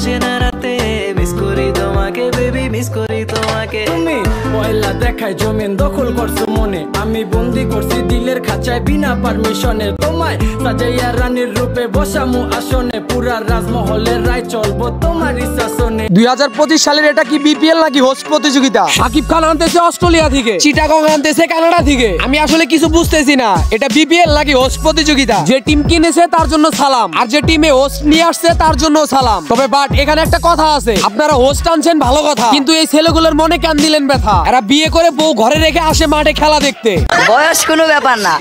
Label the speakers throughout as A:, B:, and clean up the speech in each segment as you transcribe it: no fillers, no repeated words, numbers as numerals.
A: অচেনা রাতে মিস করি তোমাকে বেবি মিস করি তোমাকে।
B: তুমি পয়লা দেখায় জমিন দখল করছো মনে, আমি বন্দি করছি দিলের খাঁচায় বিনা পারমিশনে। তোমায় সাজাইয়া রানীর রূপে বসামু আসনে, পুরা রাজমহলের রায় চলবো তোমার শাসনে।
C: 2025 সালের এটা কি বিপিএল নাকি হোস্ট প্রতিযোগিতা?
B: সাকিব খান আনতেছে অস্ট্রেলিয়া থেকে,
C: চিটাগং আনতেছে কানাডা থেকে। আমি আসলে কিছু বুঝতেছি না, এটা বিপিএল নাকি হোস্ট প্রতিযোগিতা?
B: যে টিম কিনেছে তার জন্য সালাম,
C: আর যে টিমে হোস্ট নিয়ে আসছে তার জন্য সালাম। তবে বাট এখানে একটা কথা আছে, আপনারা হোস্ট আনছেন ভালো কথা, কিন্তু এই ছেলেগুলোর মনে কেন দিলেন ব্যথা? এরা বিয়ে করে বউ ঘরে রেখে আসে মাঠে খেলা দেখতে।
D: বয়স কোনো ব্যাপার না,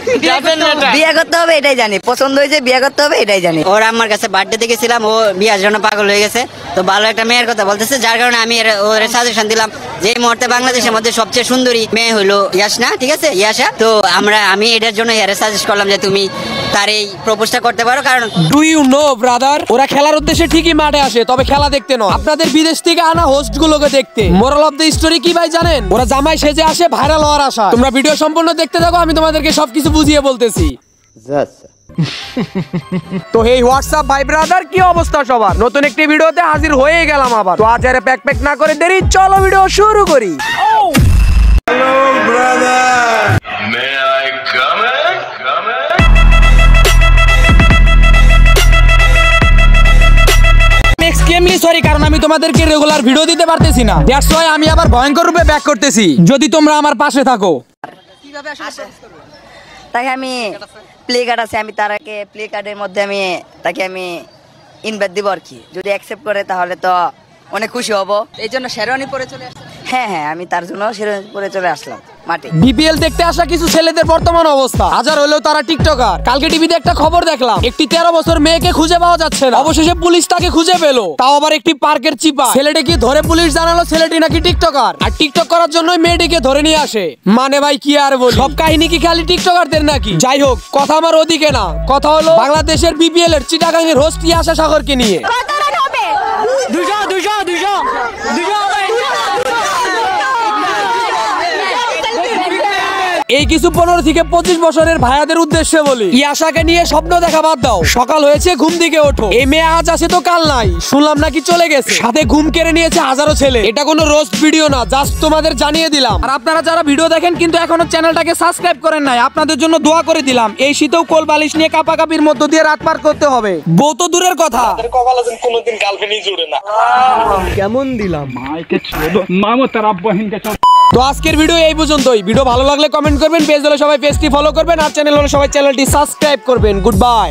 D: বিয়ে করতে হবে এটাই জানি, পছন্দ হয়েছে বিয়ে করতে হবে এটাই জানি। ওর আমার কাছে বার্থডে গেছিলাম, ও বিয়ের জন্য পাগল হয়ে গেছে, তো ভালো একটা মেয়ের কথা বলতেছে, যার কারণে আমি ওর সাজেশন দিলাম যে এই মুহূর্তে বাংলাদেশের মধ্যে সবচেয়ে সুন্দরী মেয়ে হলো ইয়াসনা, ঠিক আছে ইয়াসা। তো আমি এটার জন্য হেরে সাজেস্ট করলাম যে তুমি তার এই প্রপোজটা করতে পারো। কারণ
C: ডু ইউ নো ব্রাদার, ওরা খেলার উদ্দেশ্যে ঠিকই মাঠে আসে, তবে খেলা দেখতে নয়, আপনাদের বিদেশ থেকে আনা হোস্ট গুলোকে দেখতে। মোরাল অফ দ্য স্টোরি কি ভাই জানেন? ওরা জামাই সেজে আসে ভাইরাল হওয়ার আশা। তোমরা ভিডিও সম্পূর্ণ দেখতে থাকো, আমি তোমাদেরকে সবকিছু বুঝিয়ে বলতেছি। তো এই হোয়াটসঅ্যাপ ভাই ব্রাদার, কি অবস্থা সবার? নতুন একটি ভিডিওতে হাজির হয়ে গেলাম আবার। তো আজ আর প্যাক না করে দেরি, চলো ভিডিও শুরু করি।
E: Hello brother, may I come in?
C: Extremely sorry, কারণ আমি তোমাদেরকে রেগুলার ভিডিও দিতে পারতেছি না, দ্যাটস ওয়াই আমি আবার ভয়ঙ্কর রূপে ব্যাক করতেছি। যদি তোমরা আমার পাশে থাকো।
D: তাকে আমি প্লে কার্ড আছে, আমি তারাকে প্লে কার্ডের মধ্যে তাকে আমি ইনভাইট দিব আর কি। যদি অ্যাকসেপ্ট করে তাহলে তো অনেক খুশি হব। এই জন্য শেরওয়ানি পরে চলে আসলাম। হ্যাঁ, আমি তার জন্য শেরওয়ানি পরে চলে আসলাম মাঠে।
C: বিপিএল দেখতে আসা কিছু ছেলেদের বর্তমান অবস্থা, হাজার হলেও তারা টিকটকার। কালকে টিভিতে একটা খবর দেখলাম, একটি 13 বছর মেয়েকে খুঁজে পাওয়া যাচ্ছে না, অবশেষে পুলিশ তাকে খুঁজে পেলো, তাও আবার একটি পার্কের চিপা। ছেলেটিকে ধরে পুলিশ জানালো ছেলেটি নাকি টিকটকার, আর টিকটক করার জন্যই মেয়েটিকে ধরে নিয়ে আসে। মানে ভাই কি আর বলি, সব কাহিনী কি খালি টিকটকারদের নাকি? যাই হোক, কথা আমার ওদিকে না, কথা হলো বাংলাদেশের বিপিএল এর চিটাগাং এর হোস্ট ইয়াসা সাগরকে নিয়ে। এই কিছু 15 থেকে 25 বছরের ভাইয়াদের উদ্দেশ্যে বলি, ইয়াসাকে নিয়ে স্বপ্ন দেখা বাদ দাও। সকাল হয়েছে, ঘুম থেকে ওঠো, এই মেয়ে আজ আছে তো কাল নাই, শুনলাম নাকি চলে গেছে, সাথে ঘুম কেড়ে নিয়েছে হাজারো ছেলে। এটা কোনো রোস্ট ভিডিও না, জাস্ট তোমাদের জানিয়ে দিলাম। আর আপনারা যারা ভিডিও দেখেন কিন্তু এখনো চ্যানেলটাকে সাবস্ক্রাইব করেন নাই, আপনাদের জন্য দোয়া করে দিলাম। এই শীতেও কোল বালিশ নিয়ে কাপাকাপির মধ্য দিয়ে রাত পার করতে হবে। বউ তো দূরের কথা,
F: কোনদিন গার্লফ্রেন্ডই জুড়ে না।
B: কেমন দিলাম
F: মাইকে ছোড়ো মামো তার আব্বাহিনকে ছোড়ো।
C: তো আজকের ভিডিও এই পর্যন্তই। ভিডিও ভালো লাগলে কমেন্ট করবেন, পেজ হলে সবাই পেজটি ফলো করবেন, আর চ্যানেল হলে সবাই চ্যানেলটি সাবস্ক্রাইব করবেন। Good bye.